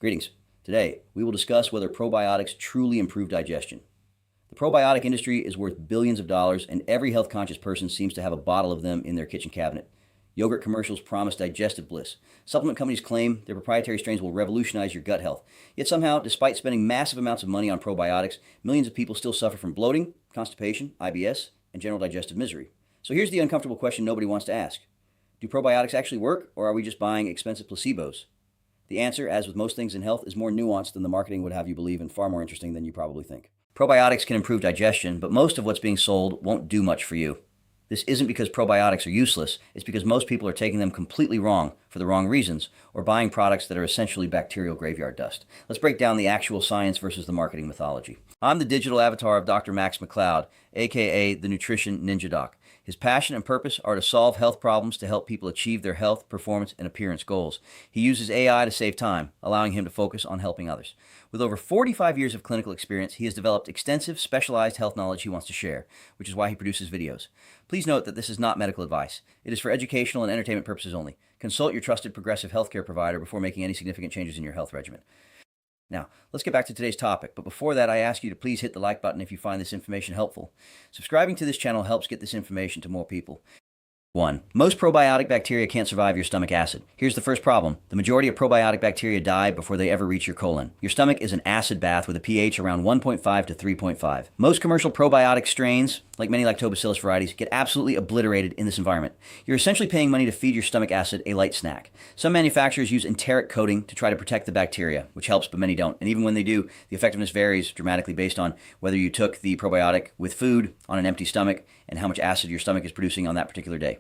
Greetings. Today, we will discuss whether probiotics truly improve digestion. The probiotic industry is worth billions of dollars, and every health-conscious person seems to have a bottle of them in their kitchen cabinet. Yogurt commercials promise digestive bliss. Supplement companies claim their proprietary strains will revolutionize your gut health. Yet somehow, despite spending massive amounts of money on probiotics, millions of people still suffer from bloating, constipation, IBS, and general digestive misery. So here's the uncomfortable question nobody wants to ask. Do probiotics actually work, or are we just buying expensive placebos? The answer, as with most things in health, is more nuanced than the marketing would have you believe and far more interesting than you probably think. Probiotics can improve digestion, but most of what's being sold won't do much for you. This isn't because probiotics are useless, it's because most people are taking them completely wrong for the wrong reasons, or buying products that are essentially bacterial graveyard dust. Let's break down the actual science versus the marketing mythology. I'm the digital avatar of Dr. Max McCloud, aka the Nutrition Ninja Doc. His passion and purpose are to solve health problems to help people achieve their health, performance, and appearance goals. He uses AI to save time, allowing him to focus on helping others. With over 45 years of clinical experience, he has developed extensive, specialized health knowledge he wants to share, which is why he produces videos. Please note that this is not medical advice. It is for educational and entertainment purposes only. Consult your trusted progressive healthcare provider before making any significant changes in your health regimen. Now, let's get back to today's topic, but before that, I ask you to please hit the like button if you find this information helpful. Subscribing to this channel helps get this information to more people. 1. Most probiotic bacteria can't survive your stomach acid. Here's the first problem. The majority of probiotic bacteria die before they ever reach your colon. Your stomach is an acid bath with a pH around 1.5 to 3.5. Most commercial probiotic strains, like many lactobacillus varieties, get absolutely obliterated in this environment. You're essentially paying money to feed your stomach acid a light snack. Some manufacturers use enteric coating to try to protect the bacteria, which helps, but many don't. And even when they do, the effectiveness varies dramatically based on whether you took the probiotic with food on an empty stomach and how much acid your stomach is producing on that particular day.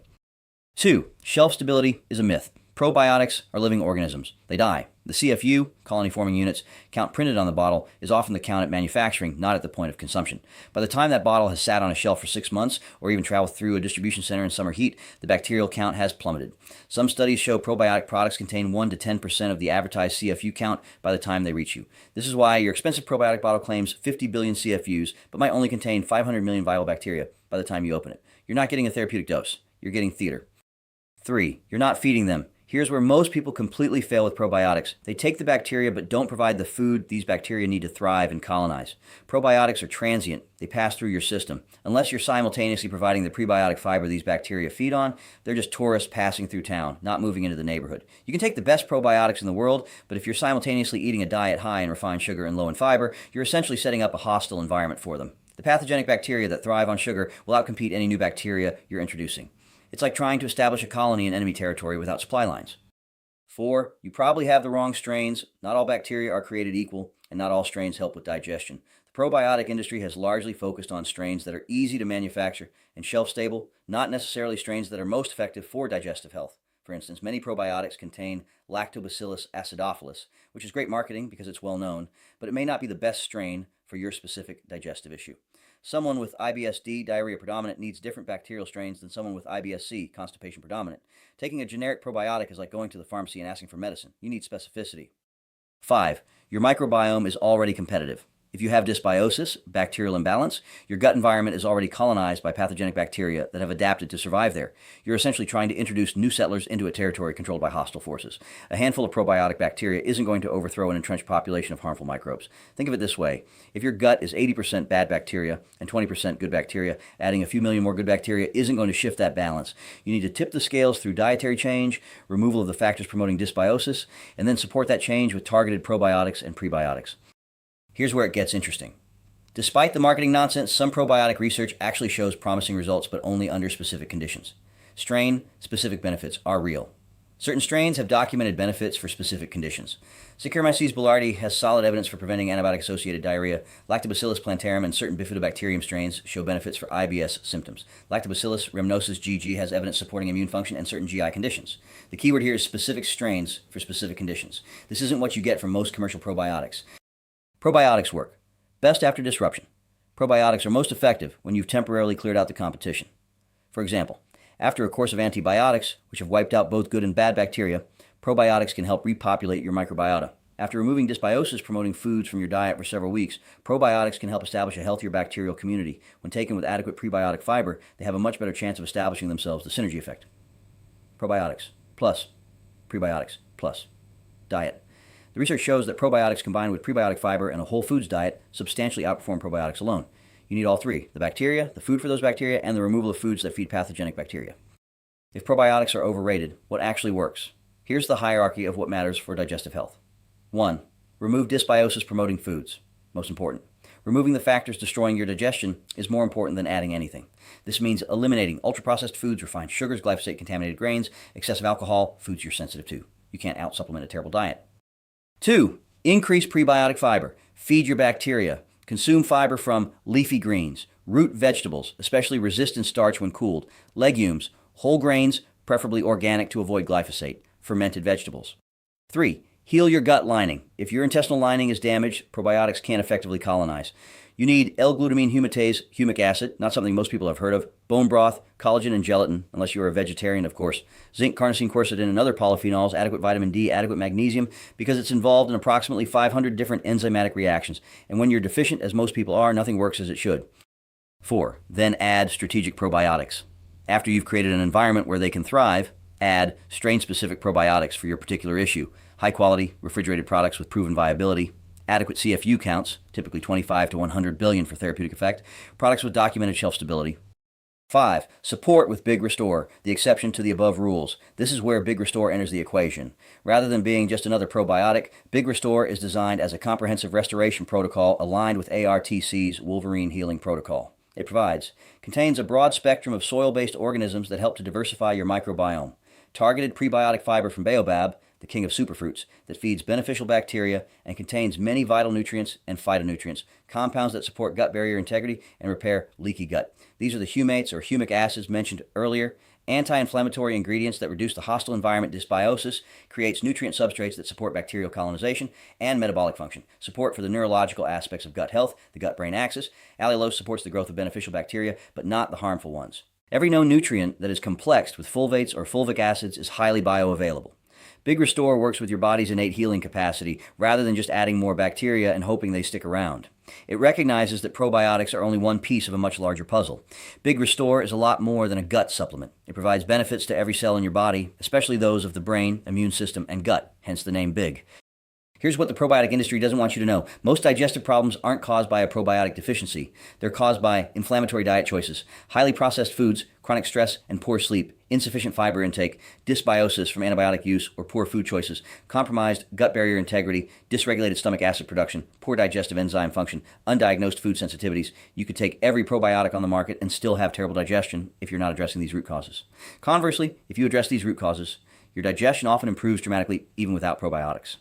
2. Shelf stability is a myth. Probiotics are living organisms. They die. The CFU, colony-forming units, count printed on the bottle is often the count at manufacturing, not at the point of consumption. By the time that bottle has sat on a shelf for 6 months, or even traveled through a distribution center in summer heat, the bacterial count has plummeted. Some studies show probiotic products contain 1 to 10% of the advertised CFU count by the time they reach you. This is why your expensive probiotic bottle claims 50 billion CFUs, but might only contain 500 million viable bacteria by the time you open it. You're not getting a therapeutic dose. You're getting theater. 3. You're not feeding them. Here's where most people completely fail with probiotics. They take the bacteria but don't provide the food these bacteria need to thrive and colonize. Probiotics are transient. They pass through your system. Unless you're simultaneously providing the prebiotic fiber these bacteria feed on, they're just tourists passing through town, not moving into the neighborhood. You can take the best probiotics in the world, but if you're simultaneously eating a diet high in refined sugar and low in fiber, you're essentially setting up a hostile environment for them. The pathogenic bacteria that thrive on sugar will outcompete any new bacteria you're introducing. It's like trying to establish a colony in enemy territory without supply lines. 4. You probably have the wrong strains. Not all bacteria are created equal, and not all strains help with digestion. The probiotic industry has largely focused on strains that are easy to manufacture and shelf-stable, not necessarily strains that are most effective for digestive health. For instance, many probiotics contain Lactobacillus acidophilus, which is great marketing because it's well known, but it may not be the best strain for your specific digestive issue. Someone with IBS-D, diarrhea predominant, needs different bacterial strains than someone with IBS-C, constipation predominant. Taking a generic probiotic is like going to the pharmacy and asking for medicine. You need specificity. 5. Your microbiome is already competitive. If you have dysbiosis, bacterial imbalance, your gut environment is already colonized by pathogenic bacteria that have adapted to survive there. You're essentially trying to introduce new settlers into a territory controlled by hostile forces. A handful of probiotic bacteria isn't going to overthrow an entrenched population of harmful microbes. Think of it this way. If your gut is 80% bad bacteria and 20% good bacteria, adding a few million more good bacteria isn't going to shift that balance. You need to tip the scales through dietary change, removal of the factors promoting dysbiosis, and then support that change with targeted probiotics and prebiotics. Here's where it gets interesting. Despite the marketing nonsense, some probiotic research actually shows promising results, but only under specific conditions. Strain-specific benefits are real. Certain strains have documented benefits for specific conditions. Saccharomyces boulardii has solid evidence for preventing antibiotic-associated diarrhea. Lactobacillus plantarum and certain bifidobacterium strains show benefits for IBS symptoms. Lactobacillus rhamnosus GG has evidence supporting immune function and certain GI conditions. The keyword here is specific strains for specific conditions. This isn't what you get from most commercial probiotics. Probiotics work best after disruption. Probiotics are most effective when you've temporarily cleared out the competition. For example, after a course of antibiotics, which have wiped out both good and bad bacteria, probiotics can help repopulate your microbiota. After removing dysbiosis-promoting foods from your diet for several weeks, probiotics can help establish a healthier bacterial community. When taken with adequate prebiotic fiber, they have a much better chance of establishing themselves, the synergy effect. Probiotics plus prebiotics plus diet. The research shows that probiotics combined with prebiotic fiber and a whole foods diet substantially outperform probiotics alone. You need all three: the bacteria, the food for those bacteria, and the removal of foods that feed pathogenic bacteria. If probiotics are overrated, what actually works? Here's the hierarchy of what matters for digestive health. 1. Remove dysbiosis promoting foods. Most important. Removing the factors destroying your digestion is more important than adding anything. This means eliminating ultra-processed foods, refined sugars, glyphosate, contaminated grains, excessive alcohol, foods you're sensitive to. You can't out-supplement a terrible diet. 2. Increase prebiotic fiber. Feed your bacteria. Consume fiber from leafy greens, root vegetables, especially resistant starch when cooled, legumes, whole grains, preferably organic to avoid glyphosate, fermented vegetables. 3. Heal your gut lining. If your intestinal lining is damaged, probiotics can't effectively colonize. You need L-glutamine humatase humic acid, not something most people have heard of, bone broth, collagen and gelatin, unless you're a vegetarian, of course, zinc, carnosine, quercetin, and other polyphenols, adequate vitamin D, adequate magnesium, because it's involved in approximately 500 different enzymatic reactions. And when you're deficient, as most people are, nothing works as it should. 4. Then add strategic probiotics. After you've created an environment where they can thrive, add strain-specific probiotics for your particular issue. High-quality, refrigerated products with proven viability, adequate CFU counts, typically 25 to 100 billion for therapeutic effect, products with documented shelf stability. 5. Support with Big Restore, the exception to the above rules. This is where Big Restore enters the equation. Rather than being just another probiotic, Big Restore is designed as a comprehensive restoration protocol aligned with ARTC's Wolverine Healing Protocol. It contains a broad spectrum of soil-based organisms that help to diversify your microbiome. Targeted prebiotic fiber from baobab, the king of superfruits, that feeds beneficial bacteria and contains many vital nutrients and phytonutrients, compounds that support gut barrier integrity and repair leaky gut. These are the humates or humic acids mentioned earlier, anti-inflammatory ingredients that reduce the hostile environment dysbiosis, creates nutrient substrates that support bacterial colonization and metabolic function, support for the neurological aspects of gut health, the gut-brain axis. Allulose supports the growth of beneficial bacteria, but not the harmful ones. Every known nutrient that is complexed with fulvates or fulvic acids is highly bioavailable. Big Restore works with your body's innate healing capacity rather than just adding more bacteria and hoping they stick around. It recognizes that probiotics are only one piece of a much larger puzzle. Big Restore is a lot more than a gut supplement. It provides benefits to every cell in your body, especially those of the brain, immune system, and gut, hence the name Big. Here's what the probiotic industry doesn't want you to know. Most digestive problems aren't caused by a probiotic deficiency. They're caused by inflammatory diet choices, highly processed foods, chronic stress and poor sleep, insufficient fiber intake, dysbiosis from antibiotic use or poor food choices, compromised gut barrier integrity, dysregulated stomach acid production, poor digestive enzyme function, undiagnosed food sensitivities. You could take every probiotic on the market and still have terrible digestion if you're not addressing these root causes. Conversely, if you address these root causes, your digestion often improves dramatically even without probiotics.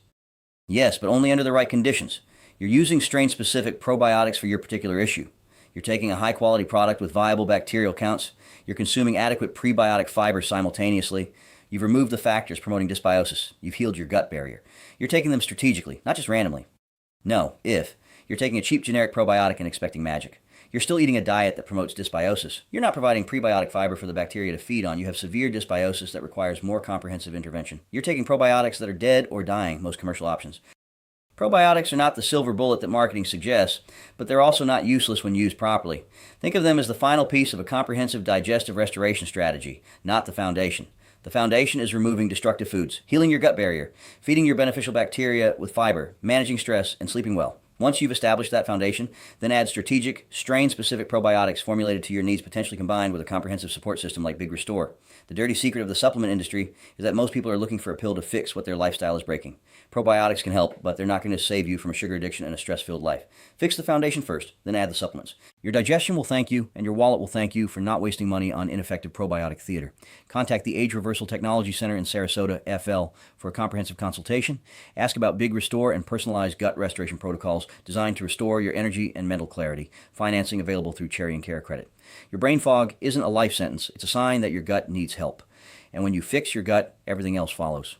Yes, but only under the right conditions. You're using strain-specific probiotics for your particular issue. You're taking a high-quality product with viable bacterial counts. You're consuming adequate prebiotic fiber simultaneously. You've removed the factors promoting dysbiosis. You've healed your gut barrier. You're taking them strategically, not just randomly. No, if. You're taking a cheap generic probiotic and expecting magic. You're still eating a diet that promotes dysbiosis. You're not providing prebiotic fiber for the bacteria to feed on. You have severe dysbiosis that requires more comprehensive intervention. You're taking probiotics that are dead or dying, most commercial options. Probiotics are not the silver bullet that marketing suggests, but they're also not useless when used properly. Think of them as the final piece of a comprehensive digestive restoration strategy, not the foundation. The foundation is removing destructive foods, healing your gut barrier, feeding your beneficial bacteria with fiber, managing stress, and sleeping well. Once you've established that foundation, then add strategic, strain-specific probiotics formulated to your needs, potentially combined with a comprehensive support system like Big Restore. The dirty secret of the supplement industry is that most people are looking for a pill to fix what their lifestyle is breaking. Probiotics can help, but they're not going to save you from a sugar addiction and a stress-filled life. Fix the foundation first, then add the supplements. Your digestion will thank you, and your wallet will thank you for not wasting money on ineffective probiotic theater. Contact the Age Reversal Technology Center in Sarasota, FL, for a comprehensive consultation. Ask about Big Restore and personalized gut restoration protocols designed to restore your energy and mental clarity. Financing available through Cherry and Care Credit. Your brain fog isn't a life sentence. It's a sign that your gut needs help. And when you fix your gut, everything else follows.